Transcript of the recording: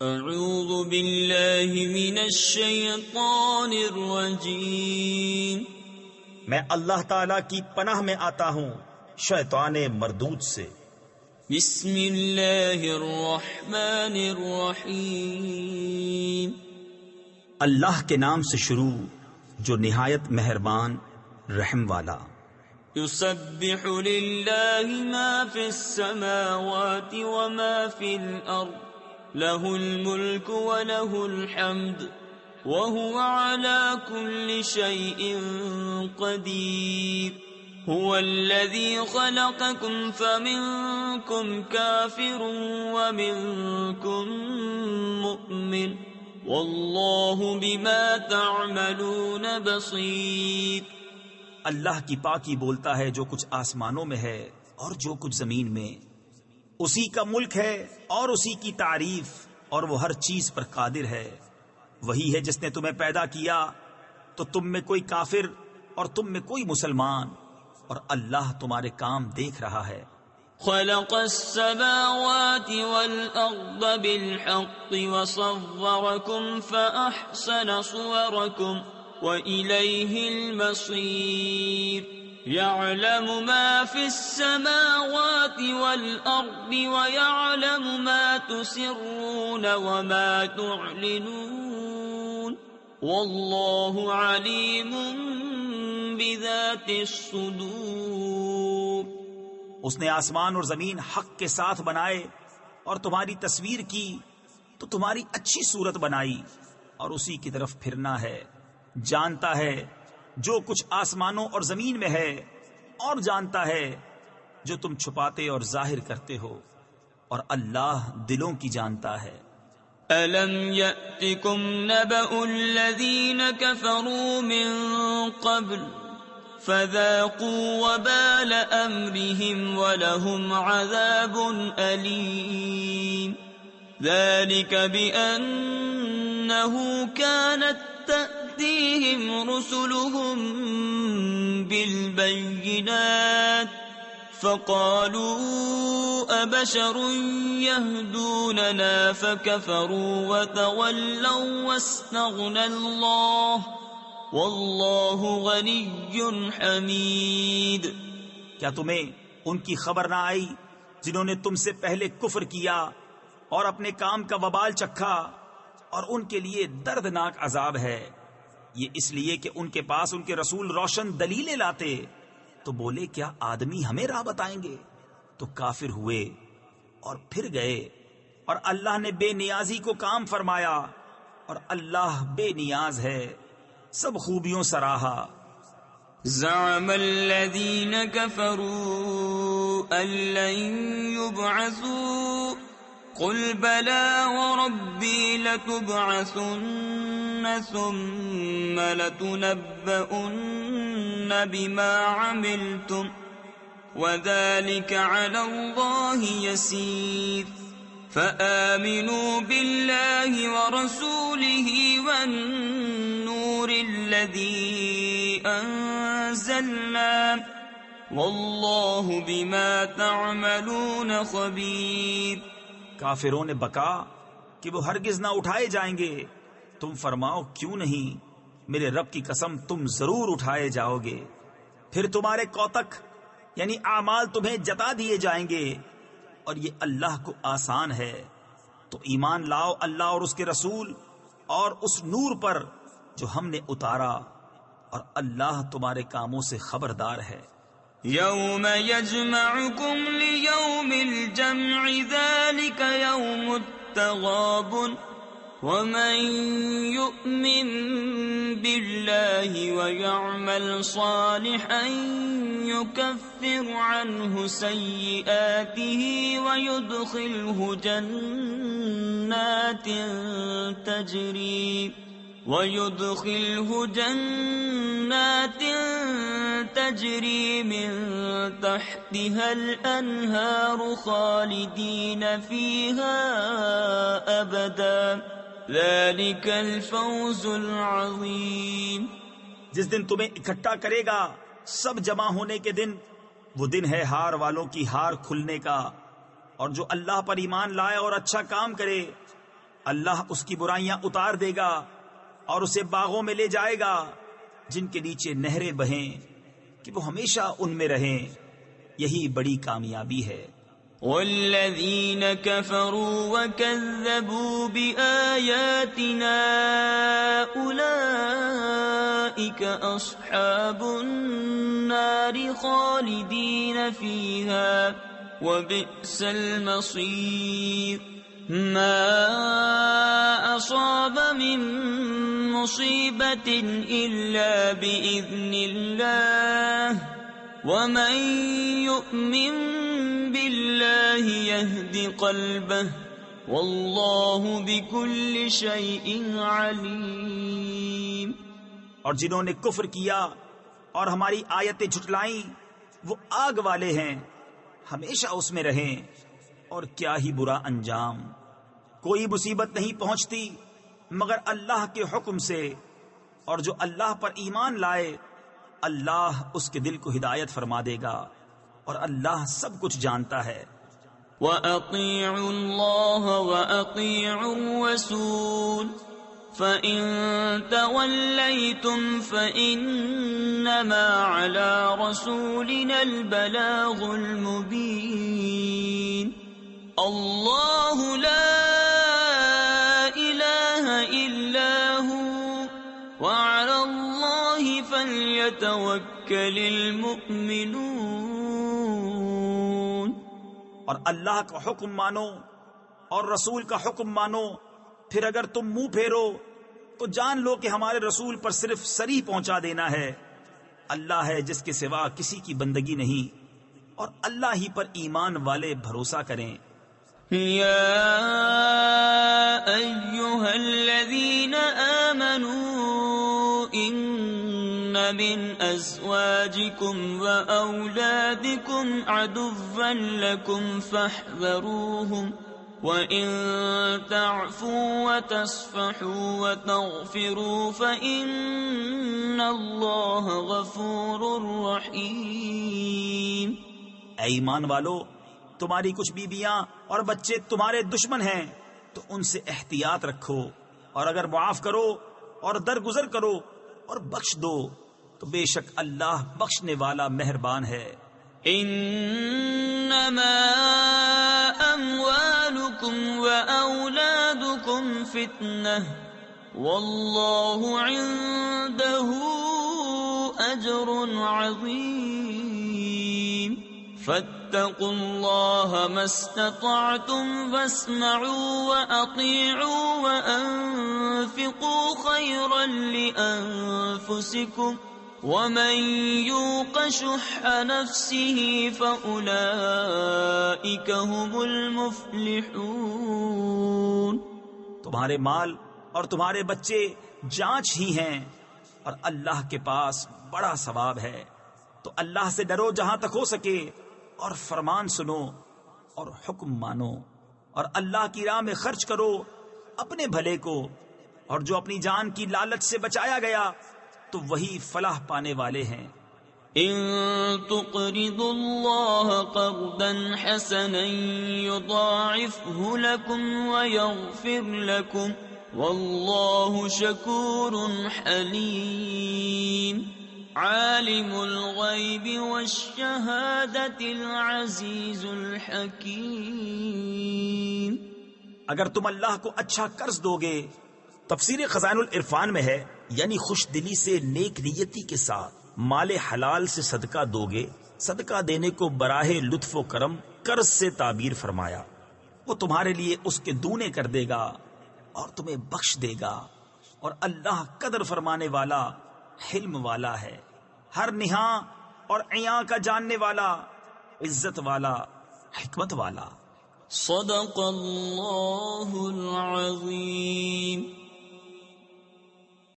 اعوذ باللہ من الشیطان الرجیم، میں اللہ تعالی کی پناہ میں آتا ہوں شیطان مردود سے۔ بسم اللہ الرحمن الرحیم، اللہ کے نام سے شروع جو نہایت مہربان رحم والا۔ یسبح للہ ما فی السماوات وما فی الارض، لہ الملک ولہ الحمد وهو على كل شيء قدير، هو الذي خلقكم فمنكم كافر ومنكم مؤمن والله بما تعملون بصير۔ اللہ کی پاکی بولتا ہے جو کچھ آسمانوں میں ہے اور جو کچھ زمین میں، اسی کا ملک ہے اور اسی کی تعریف، اور وہ ہر چیز پر قادر ہے۔ وہی ہے جس نے تمہیں پیدا کیا تو تم میں کوئی کافر اور تم میں کوئی مسلمان، اور اللہ تمہارے کام دیکھ رہا ہے۔ خلق السماوات والأرض بالحق وصوركم فأحسن صوركم وإليه المصير، يعلم ما في السماوات والأرض ويعلم ما تسرون وما تعلنون والله عليم بذات الصدور۔ اس نے آسمان اور زمین حق کے ساتھ بنائے اور تمہاری تصویر کی تو تمہاری اچھی صورت بنائی، اور اسی کی طرف پھرنا ہے۔ جانتا ہے جو کچھ آسمانوں اور زمین میں ہے، اور جانتا ہے جو تم چھپاتے اور ظاہر کرتے ہو، اور اللہ دلوں کی جانتا ہے۔ أَلَمْ يَأْتِكُمْ نَبَأُ الَّذِينَ كَفَرُوا مِن قَبْلُ فَذَاقُوا وَبَالَ أَمْرِهِمْ وَلَهُمْ عَذَابٌ أَلِيمٌ، ذَلِكَ بِأَنَّهُ كَانَتْ تَأْتِيهِمْ رُسُلُهُم بِالْبَيِّنَاتِ فَقَالُوا أَبَشَرٌ يَهْدُونَنَا فَكَفَرُوا وَتَوَلَّوْا وَاسْتَغْنَى اللَّهُ وَاللَّهُ غَنِيٌّ حَمِيدٌ۔ کیا تمہیں ان کی خبر نہ آئی جنہوں نے تم سے پہلے کفر کیا اور اپنے کام کا وبال چکھا، اور ان کے لیے دردناک عذاب ہے؟ یہ اس لیے کہ ان کے پاس ان کے رسول روشن دلیلیں لاتے، تو بولے کیا آدمی ہمیں راہ بتائیں گے؟ تو کافر ہوئے اور پھر گئے، اور اللہ نے بے نیازی کو کام فرمایا، اور اللہ بے نیاز ہے، سب خوبیوں سراہا۔ زعم الذين كفروا أن لن يبعثوا قل بلى وربي لتبعثن ثم لتنبؤن بما عملتم وذلك على الله يسير، فآمنوا بالله ورسوله والنور الذي أنزلنا والله بما تعملون خبير۔ کافروں نے بکا کہ وہ ہرگز نہ اٹھائے جائیں گے۔ تم فرماؤ کیوں نہیں، میرے رب کی قسم تم ضرور اٹھائے جاؤ گے، پھر تمہارے کوتک یعنی اعمال تمہیں جتا دیے جائیں گے، اور یہ اللہ کو آسان ہے۔ تو ایمان لاؤ اللہ اور اس کے رسول اور اس نور پر جو ہم نے اتارا، اور اللہ تمہارے کاموں سے خبردار ہے۔ یوم یجمعکم لیوم الجمع ذلک یوم التغابن، ومن یؤمن باللہ ویعمل صالحا یکفر عنہ سیئاته ويدخله جنات تجری من تحتها الانہار خالدین فیہا ابدا، ذلك الفوز العظیم۔ جس دن تمہیں اکٹھا کرے گا سب جمع ہونے کے دن، وہ دن ہے ہار والوں کی ہار کھلنے کا، اور جو اللہ پر ایمان لائے اور اچھا کام کرے اللہ اس کی برائیاں اتار دے گا اور اسے باغوں میں لے جائے گا جن کے نیچے نہریں بہیں کہ وہ ہمیشہ ان میں رہیں. یہی بڑی کامیابی ہے. والذین کفروا وکذبوا بآیاتنا اولئک اصحاب النار خالدین فیہا وبئس المصیر. ما اصاب من مصیبت الا باذن اللہ ومن یؤمن باللہ یہد قلبہ واللہ بکل شیء علیم. اور جنہوں نے کفر کیا اور ہماری آیتیں جھٹلائیں وہ آگ والے ہیں، ہمیشہ اس میں رہیں، اور کیا ہی برا انجام. کوئی مصیبت نہیں پہنچتی مگر اللہ کے حکم سے، اور جو اللہ پر ایمان لائے اللہ اس کے دل کو ہدایت فرما دے گا، اور اللہ سب کچھ جانتا ہے. وَأَطِيعُوا اللَّهَ وَأَطِيعُوا الرَّسُولَ فَإِن تَوَلَّيْتُمْ فَإِنَّمَا عَلَى رَسُولِنَا الْبَلَاغُ الْمُبِينُ. اللَّهُ لَا إِلَٰهَ إِلَّا هُوَ وَعَلَى اللَّهِ فَلْيَتَوَكَّلِ الْمُؤْمِنُونَ. اور اللہ کا حکم مانو اور رسول کا حکم مانو، پھر اگر تم منہ پھیرو تو جان لو کہ ہمارے رسول پر صرف سری پہنچا دینا ہے. اللہ ہے جس کے سوا کسی کی بندگی نہیں، اور اللہ ہی پر ایمان والے بھروسہ کریں. یا ایہا الذین آمنوا ان من ازواجکم واولادکم عدوا لکم فاحذروہم وَإِن تَعْفُوا وَتَصْفَحُوا وَتَغْفِرُوا فَإِنَّ اللَّهَ غَفُورٌ رَحِيمٌ. اے ایمان والو، تمہاری کچھ بیویاں اور بچے تمہارے دشمن ہیں تو ان سے احتیاط رکھو، اور اگر معاف کرو اور درگزر کرو اور بخش دو تو بے شک اللہ بخشنے والا مہربان ہے. انما اموالکم واولادکم فتنہ واللہ عنده اجر عظیم. فاتقوا اللہ ما استطعتم واسمعوا واطیعوا وانفقوا خیرا لانفسکم ومن یوق شح نفسه فاولئک هم المفلحون. تمہارے مال اور تمہارے بچے جانچ ہی ہیں، اور اللہ کے پاس بڑا ثواب ہے. تو اللہ سے ڈرو جہاں تک ہو سکے، اور فرمان سنو اور حکم مانو، اور اللہ کی راہ میں خرچ کرو اپنے بھلے کو، اور جو اپنی جان کی لالچ سے بچایا گیا تو وہی فلاح پانے والے ہیں. ان تقرضوا اللہ قرضا حسنا یضاعفه لکم ویغفر لکم واللہ شکور حلیم. عالم الغیب والشہادۃ العزیز الحکیم. اگر تم اللہ کو اچھا قرض دو گے، تفسیر خزائن العرفان میں ہے، یعنی خوش دلی سے نیک نیتی کے ساتھ مال حلال سے صدقہ دو گے. صدقہ دینے کو براہ لطف و کرم قرض سے تعبیر فرمایا. وہ تمہارے لیے اس کے دونے کر دے گا اور تمہیں بخش دے گا، اور اللہ قدر فرمانے والا حلم والا ہے، ہر نہاں اور عیاں کا جاننے والا، عزت والا، حکمت والا. صدق اللہ العظیم.